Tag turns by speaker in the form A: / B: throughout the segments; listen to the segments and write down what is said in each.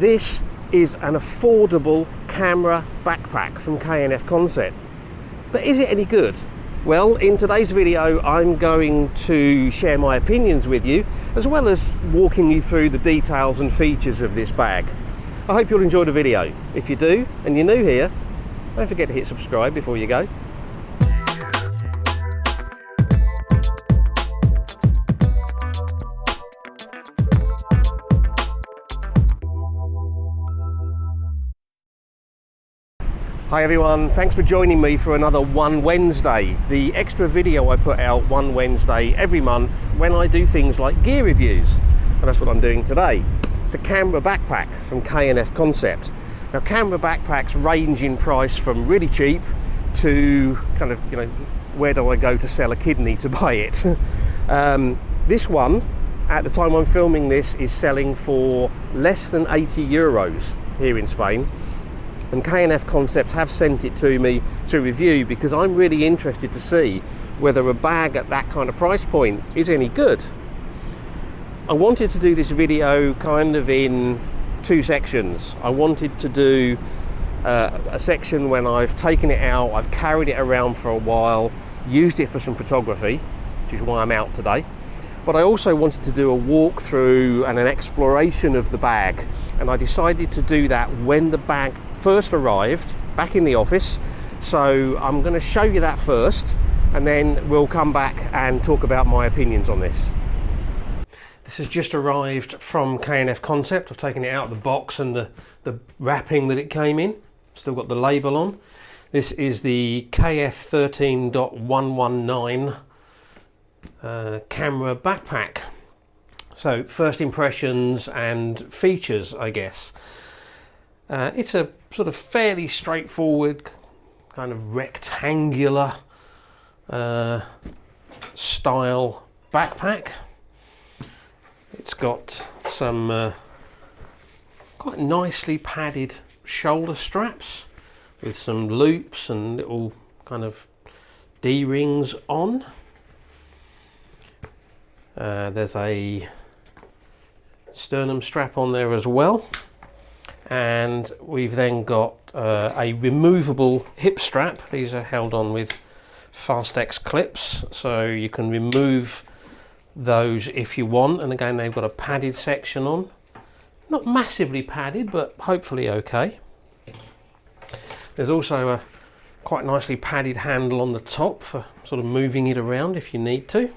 A: This is an affordable camera backpack from K&F Concept. But is it any good? Well, in today's video, I'm going to share my opinions with you, as well as walking you through the details and features of this bag. I hope you'll enjoy the video. If you do, and you're new here, don't forget to hit subscribe before you go. Hi everyone, thanks for joining me for another One Wednesday, the extra video I put out one Wednesday every month when I do things like gear reviews, and that's what I'm doing today. It's a camera backpack from K&F Concept. Now, camera backpacks range in price from really cheap to kind of, where do I go to sell a kidney to buy it? This one, at the time I'm filming this, is selling for less than 80 euros here in Spain. And K&F Concepts have sent it to me to review because I'm really interested to see whether a bag at that kind of price point is any good. I wanted to do this video kind of in two sections. I wanted to do a section when I've taken it out, I've carried it around for a while, used it for some photography, which is why I'm out today. But I also wanted to do a walkthrough and an exploration of the bag. And I decided to do that when the bag first arrived back in the office. So I'm going to show you that first, and then we'll come back and talk about my opinions on this. This has just arrived from K&F Concept. I've taken it out of the box and the wrapping that it came in. Still got the label on. This is the KF 13.119 camera backpack. So first impressions and features, I guess. It's a sort of fairly straightforward, kind of rectangular style backpack. It's got some quite nicely padded shoulder straps with some loops and little kind of D-rings on. There's a sternum strap on there as well, and we've then got a removable hip strap. These are held on with Fastex clips, so you can remove those if you want. And again, they've got a padded section on, not massively padded, but hopefully okay. There's also a quite nicely padded handle on the top for sort of moving it around if you need to.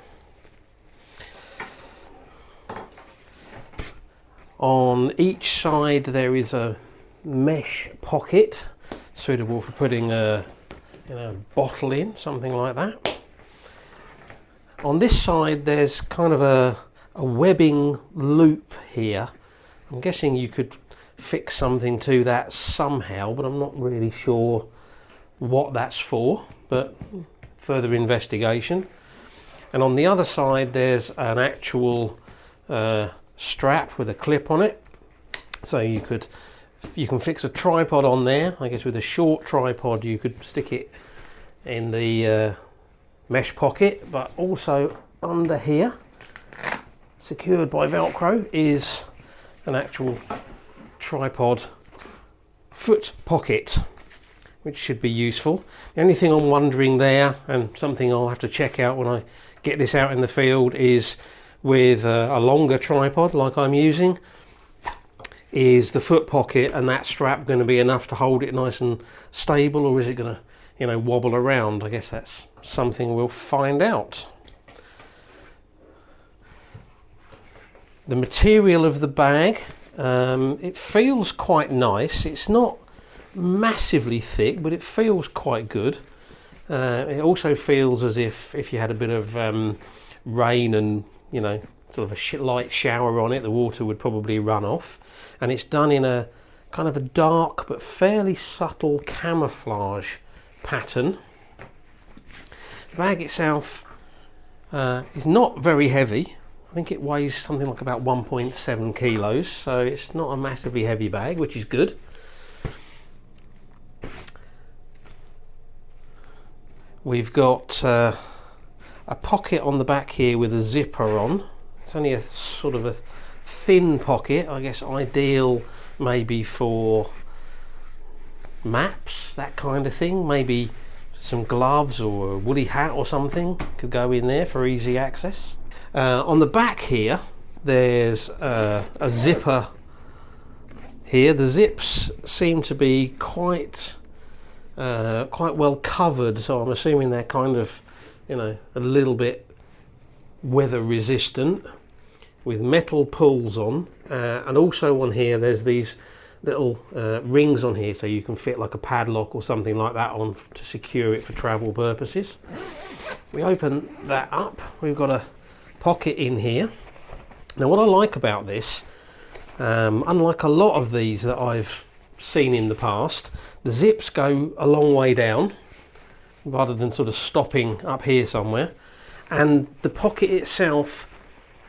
A: On each side there is a mesh pocket suitable for putting a bottle in, something like that. On this side there's kind of a webbing loop here. I'm guessing you could fix something to that somehow, but I'm not really sure what that's for, but further investigation. And on the other side there's an actual strap with a clip on it, so you can fix a tripod on there. I guess with a short tripod you could stick it in the mesh pocket, but also under here, secured by Velcro, is an actual tripod foot pocket, which should be useful. The only thing I'm wondering there, and something I'll have to check out when I get this out in the field, is with a longer tripod like I'm using, is the foot pocket and that strap going to be enough to hold it nice and stable, or is it going to wobble around? I guess that's something we'll find out. The material of the bag, it feels quite nice. It's not massively thick, but it feels quite good. It also feels as if you had a bit of rain and sort of a light shower on it, the water would probably run off. And it's done in a kind of a dark but fairly subtle camouflage pattern. The bag itself is not very heavy. I think it weighs something like about 1.7 kilos, so it's not a massively heavy bag, which is good. We've got a pocket on the back here with a zipper on. It's only a sort of a thin pocket, I guess ideal maybe for maps, that kind of thing. Maybe some gloves or a woolly hat or something could go in there for easy access. On the back here, there's a zipper here. The zips seem to be quite well covered, so I'm assuming they're kind of, you know, a little bit weather resistant, with metal pulls on, and also on here there's these little rings on here, so you can fit like a padlock or something like that on to secure it for travel purposes. We open that up, we've got a pocket in here. Now what I like about this, unlike a lot of these that I've seen in the past, the zips go a long way down rather than sort of stopping up here somewhere, and the pocket itself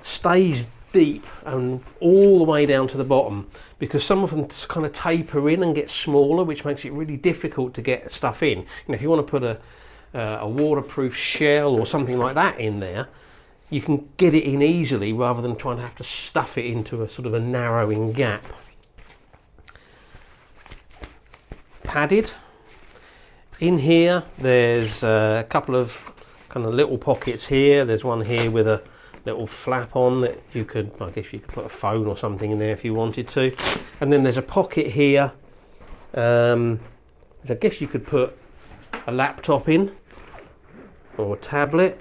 A: stays deep and all the way down to the bottom, because some of them kind of taper in and get smaller, which makes it really difficult to get stuff in. And if you want to put a waterproof shell or something like that in there, you can get it in easily rather than trying to have to stuff it into a sort of a narrowing gap. Padded. In here there's a couple of kind of little pockets here. There's one here with a little flap on that you could, I guess you could put a phone or something in there if you wanted to. And then there's a pocket here, which I guess you could put a laptop in or a tablet.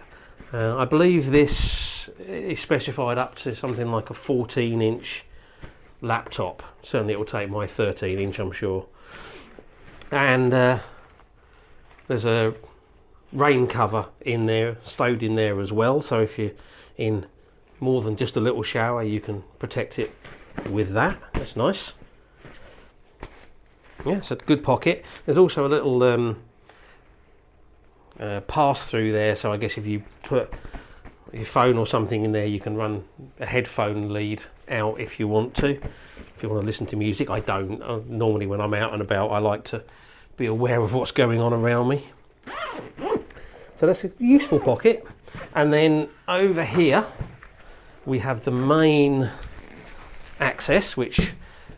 A: I believe this is specified up to something like a 14-inch laptop. Certainly it will take my 13-inch, I'm sure. And there's a rain cover in there, stowed in there as well, so if you're in more than just a little shower you can protect it with that. That's nice. Yeah, it's a good pocket. There's also a little pass through there, so I guess if you put your phone or something in there you can run a headphone lead out if you want to. If you want to listen to music, I don't. Normally when I'm out and about I like to be aware of what's going on around me. So that's a useful pocket. And then over here we have the main access, which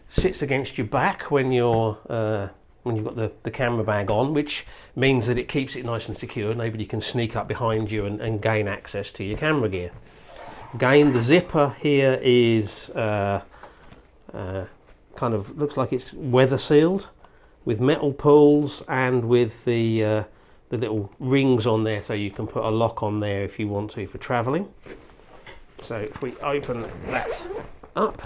A: sits against your back when you've got the camera bag on, which means that it keeps it nice and secure. Nobody can sneak up behind you and gain access to your camera gear. Again, the zipper here is kind of looks like it's weather sealed with metal pulls and with the little rings on there, so you can put a lock on there if you want to for travelling. So if we open that up,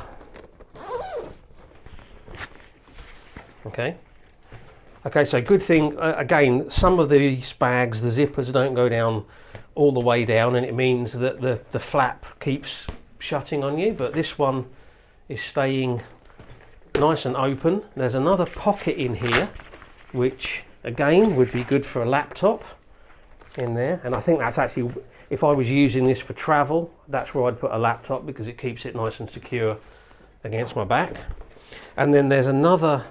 A: okay, so good thing, again, some of these bags, the zippers don't go down all the way down, and it means that the flap keeps shutting on you, but this one is staying nice and open. There's another pocket in here which again would be good for a laptop in there, and I think that's actually, if I was using this for travel, that's where I'd put a laptop, because it keeps it nice and secure against my back. And then there's another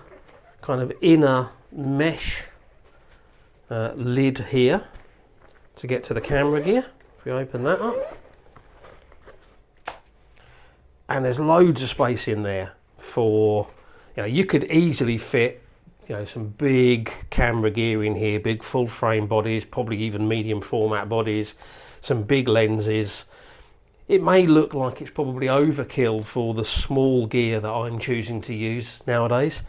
A: kind of inner mesh lid here to get to the camera gear. If we open that up, and there's loads of space in there for, you know, you could easily fit, you know, some big camera gear in here, big full frame bodies, probably even medium format bodies, some big lenses. It may look like it's probably overkill for the small gear that I'm choosing to use nowadays,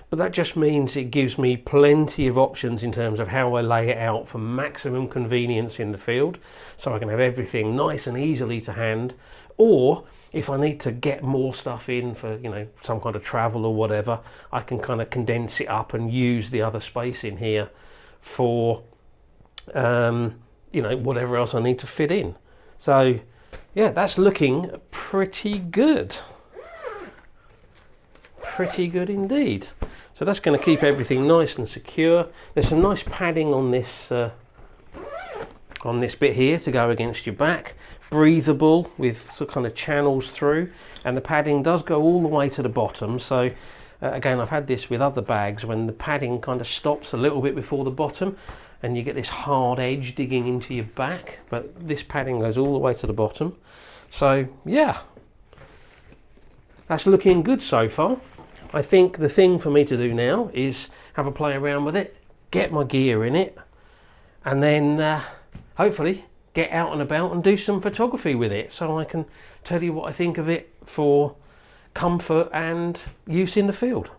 A: but that just means it gives me plenty of options in terms of how I lay it out for maximum convenience in the field, so I can have everything nice and easily to hand. Or if I need to get more stuff in for, you know, some kind of travel or whatever, I can kind of condense it up and use the other space in here for, you know, whatever else I need to fit in. So yeah, that's looking pretty good. Pretty good indeed. So that's going to keep everything nice and secure. There's some nice padding on this bit here to go against your back. Breathable with some kind of channels through, and the padding does go all the way to the bottom. So again, I've had this with other bags when the padding kind of stops a little bit before the bottom and you get this hard edge digging into your back, but this padding goes all the way to the bottom. So yeah, that's looking good so far. I think the thing for me to do now is have a play around with it, get my gear in it, and then hopefully get out and about and do some photography with it, so I can tell you what I think of it for comfort and use in the field.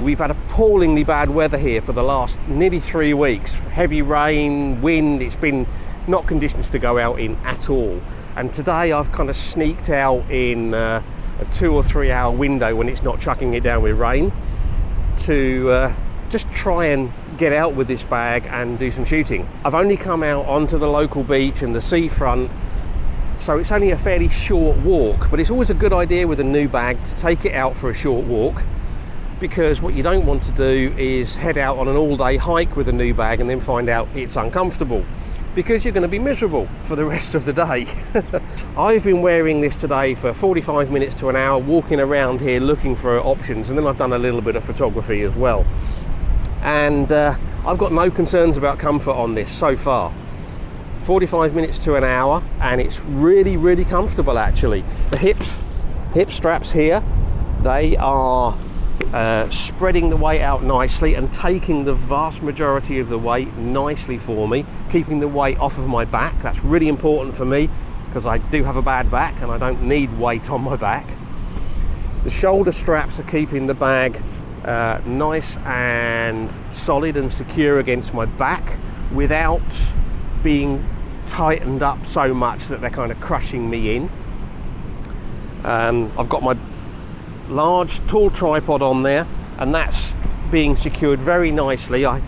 A: We've had appallingly bad weather here for the last nearly 3 weeks. Heavy rain, wind, it's been not conditions to go out in at all. And today I've kind of sneaked out in a 2 or 3 hour window when it's not chucking it down with rain to just try and get out with this bag and do some shooting. I've only come out onto the local beach and the seafront, so it's only a fairly short walk, but it's always a good idea with a new bag to take it out for a short walk, because what you don't want to do is head out on an all-day hike with a new bag and then find out it's uncomfortable, because you're going to be miserable for the rest of the day. I've been wearing this today for 45 minutes to an hour, walking around here looking for options, and then I've done a little bit of photography as well. And I've got no concerns about comfort on this so far. 45 minutes to an hour, and it's really, really comfortable actually. The hip straps here, they are spreading the weight out nicely and taking the vast majority of the weight nicely for me, keeping the weight off of my back. That's really important for me because I do have a bad back and I don't need weight on my back. The shoulder straps are keeping the bag nice and solid and secure against my back without being tightened up so much that they're kind of crushing me in. I've got my large tall tripod on there, and that's being secured very nicely. I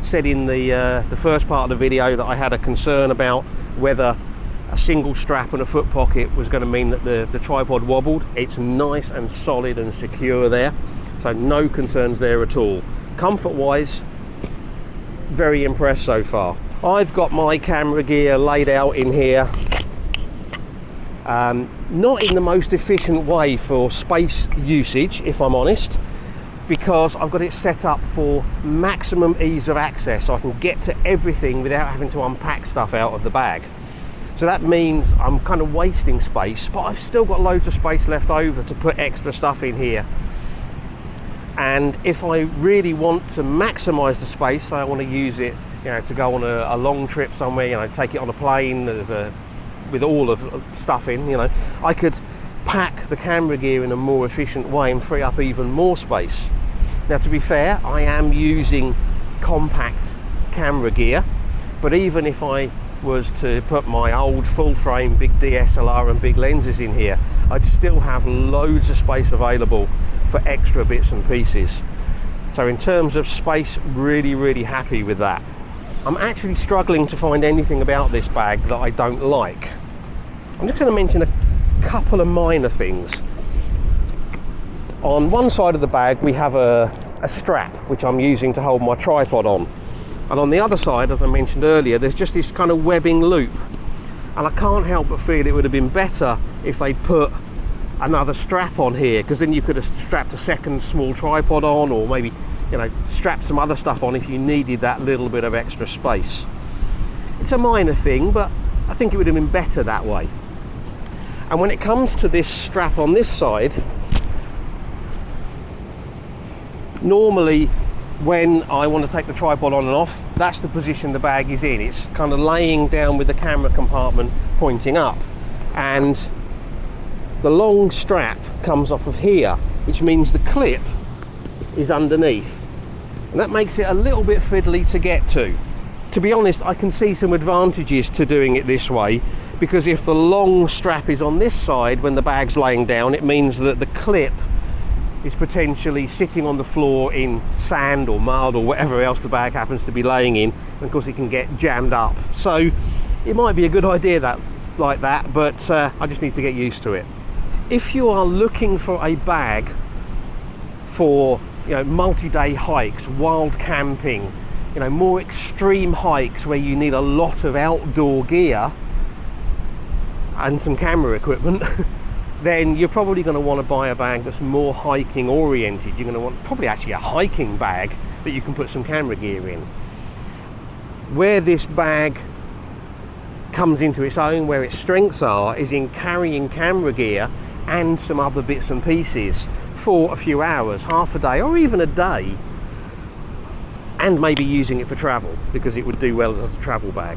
A: said in the first part of the video that I had a concern about whether a single strap and a foot pocket was going to mean that the tripod wobbled. It's nice and solid and secure there, so no concerns there at all. Comfort wise, very impressed so far. I've got my camera gear laid out in here, not in the most efficient way for space usage, if I'm honest, because I've got it set up for maximum ease of access, so I can get to everything without having to unpack stuff out of the bag. So that means I'm kind of wasting space, but I've still got loads of space left over to put extra stuff in here. And if I really want to maximize the space, I want to use it, you know, to go on a long trip somewhere, you know, take it on a plane with all of stuff in, you know, I could pack the camera gear in a more efficient way and free up even more space. Now, to be fair, I am using compact camera gear, but even if I was to put my old full frame big DSLR and big lenses in here, I'd still have loads of space available for extra bits and pieces. So in terms of space, really, really happy with that. I'm actually struggling to find anything about this bag that I don't like. I'm just going to mention a couple of minor things. On one side of the bag we have a strap which I'm using to hold my tripod on, and on the other side, as I mentioned earlier, there's just this kind of webbing loop, and I can't help but feel it would have been better if they'd put another strap on here, because then you could have strapped a second small tripod on, or maybe, you know, strapped some other stuff on if you needed that little bit of extra space. It's a minor thing, but I think it would have been better that way. And when it comes to this strap on this side, normally when I want to take the tripod on and off, that's the position the bag is in. It's kind of laying down with the camera compartment pointing up, and the long strap comes off of here, which means the clip is underneath, and that makes it a little bit fiddly to get to. To be honest, I can see some advantages to doing it this way, because if the long strap is on this side when the bag's laying down, it means that the clip is potentially sitting on the floor in sand or mud or whatever else the bag happens to be laying in, and of course it can get jammed up. So it might be a good idea like that, but I just need to get used to it. If you are looking for a bag for multi-day hikes, wild camping, more extreme hikes where you need a lot of outdoor gear and some camera equipment, then you're probably going to want to buy a bag that's more hiking oriented. You're going to want probably actually a hiking bag that you can put some camera gear in. Where this bag comes into its own, where its strengths are, is in carrying camera gear and some other bits and pieces for a few hours, half a day or even a day, and maybe using it for travel, because it would do well as a travel bag.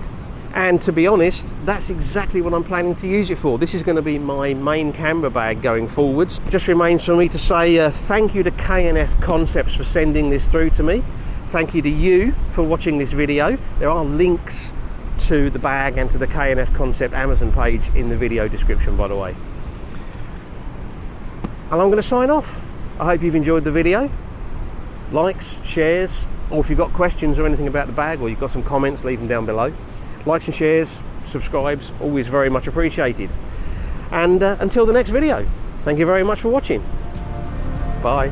A: And to be honest, that's exactly what I'm planning to use it for. This is going to be my main camera bag going forwards. Just remains for me to say thank you to K&F Concepts for sending this through to me. Thank you to you for watching this video. There are links to the bag and to the K&F Concept Amazon page in the video description, by the way. And I'm going to sign off. I hope you've enjoyed the video. Likes, shares, or if you've got questions or anything about the bag, or you've got some comments, leave them down below. Likes and shares, subscribes, always very much appreciated. And until the next video, thank you very much for watching. Bye.